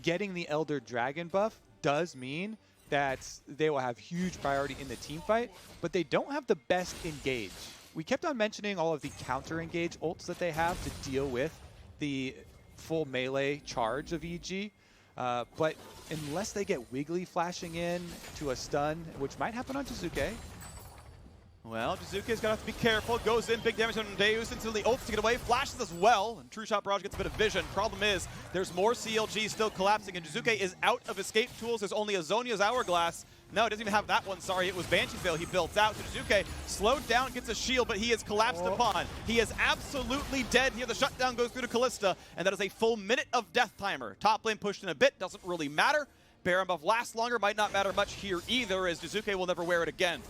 getting the Elder Dragon buff does mean that they will have huge priority in the team fight, but they don't have the best engage. We kept on mentioning all of the counter engage ults that they have to deal with the full melee charge of EG, but unless they get Wiggily flashing in to a stun, which might happen on Jiizuke. Well, Jiizuke's gonna have to be careful. Goes in, big damage on Deus until the ults to get away. Flashes as well, and True Shot Barrage gets a bit of vision. Problem is, there's more CLG still collapsing, and Jiizuke is out of escape tools. There's only a Zhonya's Hourglass. No, it doesn't even have that one. Sorry, it was Banshee's Veil he built out. So Jiizuke slowed down, gets a shield, but he is collapsed upon. He is absolutely dead here. The shutdown goes through to Kalista, and that is a full minute of death timer. Top lane pushed in a bit, doesn't really matter. Baron buff lasts longer, might not matter much here either, as Jiizuke will never wear it again.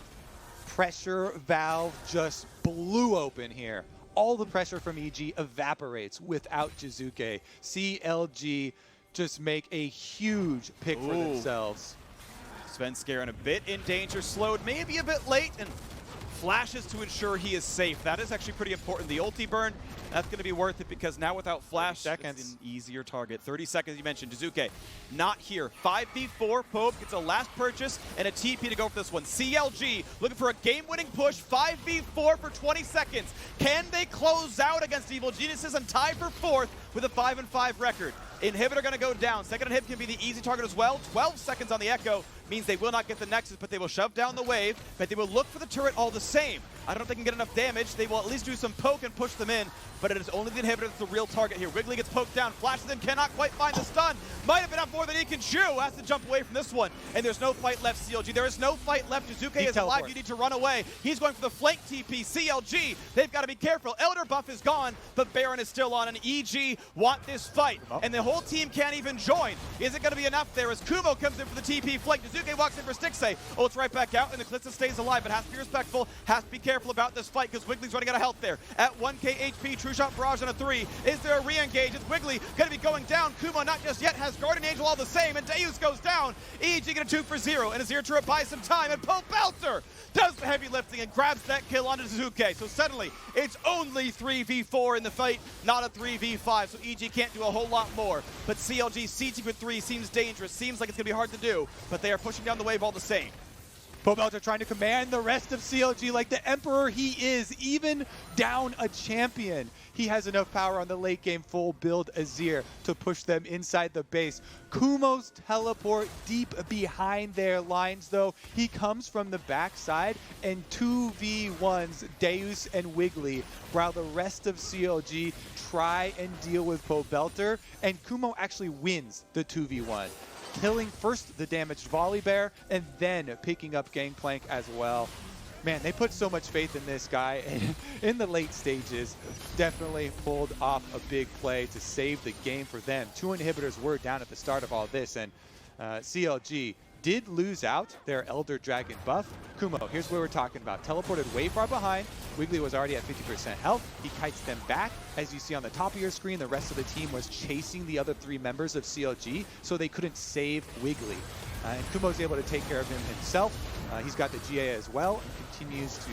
Pressure valve just blew open here. All the pressure from EG evaporates without Jiizuke. CLG just make a huge pick for themselves. Svenskeren a bit in danger, slowed maybe a bit late, and flashes to ensure he is safe. That is actually pretty important. The ulti burn, that's going to be worth it because now without flash, it's an easier target. 30 seconds, you mentioned. Jiizuke not here. 5v4, Pope gets a last purchase and a TP to go for this one. CLG looking for a game-winning push. 5v4 for 20 seconds. Can they close out against Evil Geniuses and tie for 4th with a 5-5 record? Inhibitor going to go down. Second inhib can be the easy target as well. 12 seconds on the Ekko means they will not get the Nexus, but they will shove down the wave, but they will look for the turret all the same. I don't think they can get enough damage. They will at least do some poke and push them in, but it is only the inhibitor that's the real target here. Wiggily gets poked down, flashes in, cannot quite find the stun. Might have been up more than he can chew. Has to jump away from this one, and there's no fight left, CLG. There is no fight left. Jiizuke is alive. You need to run away. He's going for the flank TP. CLG, they've got to be careful. Elder buff is gone, but Baron is still on, and EG want this fight, and the whole team can't even join. Is it going to be enough there as Kumo comes in for the TP flank? Jiizuke walks in for Stixxay. Oh, it's right back out, and the Kalista stays alive, but has to be respectful, has to be careful about this fight, because Wiggly's running out of health there. At 1k HP, true shot barrage on a 3. Is there a re-engage? Is Wiggily going to be going down? Kumo not just yet, has Guardian Angel all the same, and Deus goes down. EG get a 2 for 0, and Azir turret buys some time, and Pobelter does the heavy lifting and grabs that kill onto Jiizuke. So suddenly, it's only 3v4 in the fight, not a 3v5, so EG can't do a whole lot more. But CLG sieging with 3 seems dangerous, seems like it's going to be hard to do, but they are pushing down the wave all the same. Pobelter trying to command the rest of CLG like the emperor he is, even down a champion. He has enough power on the late game full build Azir to push them inside the base. Kumo's teleport deep behind their lines though. He comes from the backside and 2v1s Deus and Wiggily while the rest of CLG try and deal with Pobelter, and Kumo actually wins the 2v1. Killing first the damaged Volibear and then picking up Gangplank as well. Man, they put so much faith in this guy, and in the late stages, definitely pulled off a big play to save the game for them. 2 inhibitors were down at the start of all this, and CLG did lose out their Elder Dragon buff. Kumo, here's what we're talking about. Teleported way far behind. Wiggily was already at 50% health. He kites them back. As you see on the top of your screen, the rest of the team was chasing the other 3 members of CLG, so they couldn't save Wiggily. And Kumo's able to take care of him himself. He's got the GA as well, and continues to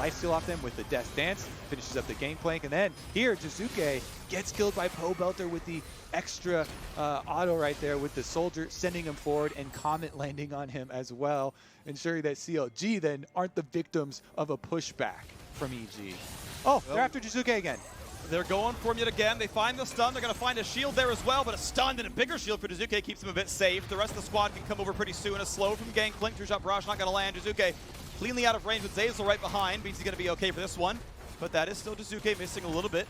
lifesteal off them with the Death Dance, finishes up the Gangplank, and then here Jiizuke gets killed by Pobelter with the extra auto right there with the soldier, sending him forward, and Comet landing on him as well, ensuring that CLG then aren't the victims of a pushback from EG. Oh, they're after Jiizuke again. They're going for him yet again. They find the stun. They're going to find a shield there as well, but a stun and a bigger shield for Jiizuke keeps him a bit safe. The rest of the squad can come over pretty soon. A slow from Gangplank. True shot barrage not going to land. Jiizuke cleanly out of range with Zeyzal right behind. Means he's going to be okay for this one, but that is still Jiizuke missing a little bit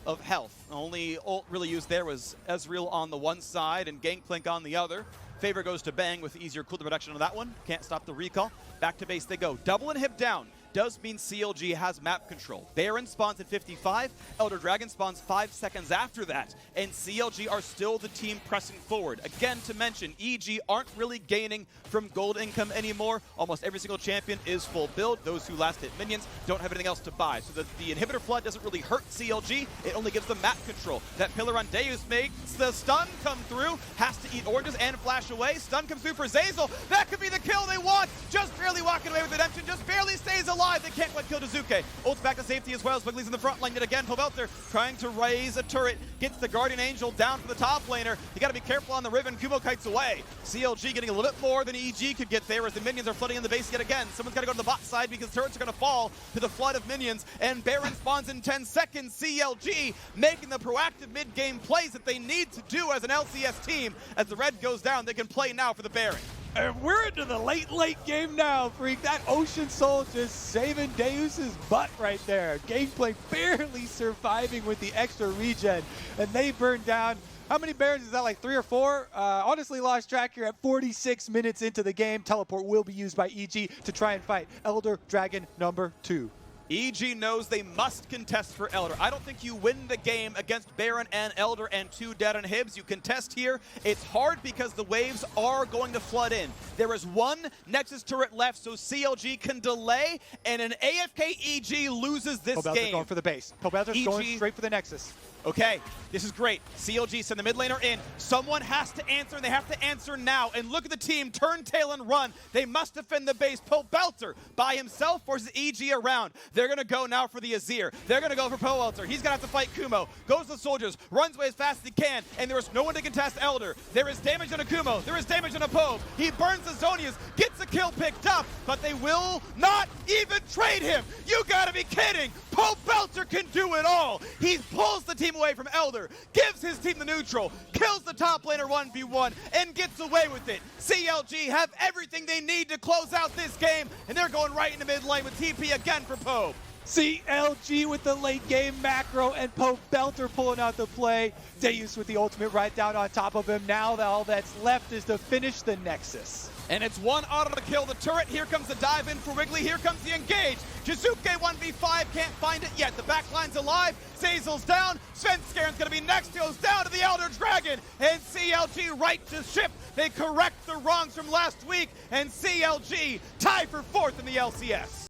of health. The only ult really used there was Ezreal on the one side and Gangplank on the other. Favor goes to Bang with easier cooldown reduction on that one. Can't stop the recall. Back to base they go. Double inhib down does mean CLG has map control. Baron spawns at 55, Elder Dragon spawns 5 seconds after that, and CLG are still the team pressing forward. Again, to mention, EG aren't really gaining from gold income anymore. Almost every single champion is full build. Those who last hit minions don't have anything else to buy. So the inhibitor flood doesn't really hurt CLG, it only gives them map control. That pillar on Deus makes the stun come through, has to eat oranges and flash away. Stun comes through for Zeyzal. That could be the kill they want. Just barely walking away with redemption, just barely stays alive. They can't quite kill Jiizuke. Ult's back to safety as well as Wiggly's in the front line yet again. Pobelter trying to raise a turret, gets the Guardian Angel down from the top laner. You gotta be careful on the Riven. Kumo kites away. CLG getting a little bit more than EG could get there as the minions are flooding in the base yet again. Someone's gotta go to the bot side because turrets are gonna fall to the flood of minions, and Baron spawns in 10 seconds. CLG making the proactive mid-game plays that they need to do as an LCS team. As the red goes down, they can play now for the Baron. And we're into the late game now, Freak. That Ocean Soul just saving Deus's butt right there. Gangplank barely surviving with the extra regen, and they burn down. How many Barons is that, like 3 or 4? Honestly lost track here at 46 minutes into the game. Teleport will be used by EG to try and fight Elder Dragon number 2. EG knows they must contest for Elder. I don't think you win the game against Baron and Elder and 2 dead inhibs. You contest here. It's hard because the waves are going to flood in. There is 1 Nexus turret left, so CLG can delay, and an AFK EG loses this game. going for the base. Pobelter's going straight for the Nexus. Okay, this is great. CLG send the mid laner in. Someone has to answer, and they have to answer now. And look at the team turn tail and run. They must defend the base. Pobelter by himself forces EG around. They're going to go now for the Azir. They're going to go for Pobelter. He's going to have to fight Kumo. Goes to the soldiers, runs away as fast as he can, and there is no one to contest Elder. There is damage on a Kumo. There is damage on a Pobe. He burns the Zonias, gets a kill picked up, but they will not even trade him. You got to be kidding. Pobelter can do it all. He pulls the team away from Elder, gives his team the neutral, kills the top laner 1v1, and gets away with it. CLG have everything they need to close out this game, and they're going right into mid lane with TP again for Pobe. CLG with the late game macro and Pobelter pulling out the play. Deus with the ultimate right down on top of him. Now all that's left is to finish the Nexus. And it's one auto to kill the turret. Here comes the dive in for Wiggily. Here comes the engage. Jiizuke 1v5, can't find it yet. The backline's alive. Zeyzal's down. Svenskeren's gonna be next. Goes down to the Elder Dragon. And CLG right to ship. They correct the wrongs from last week. And CLG tie for 4th in the LCS.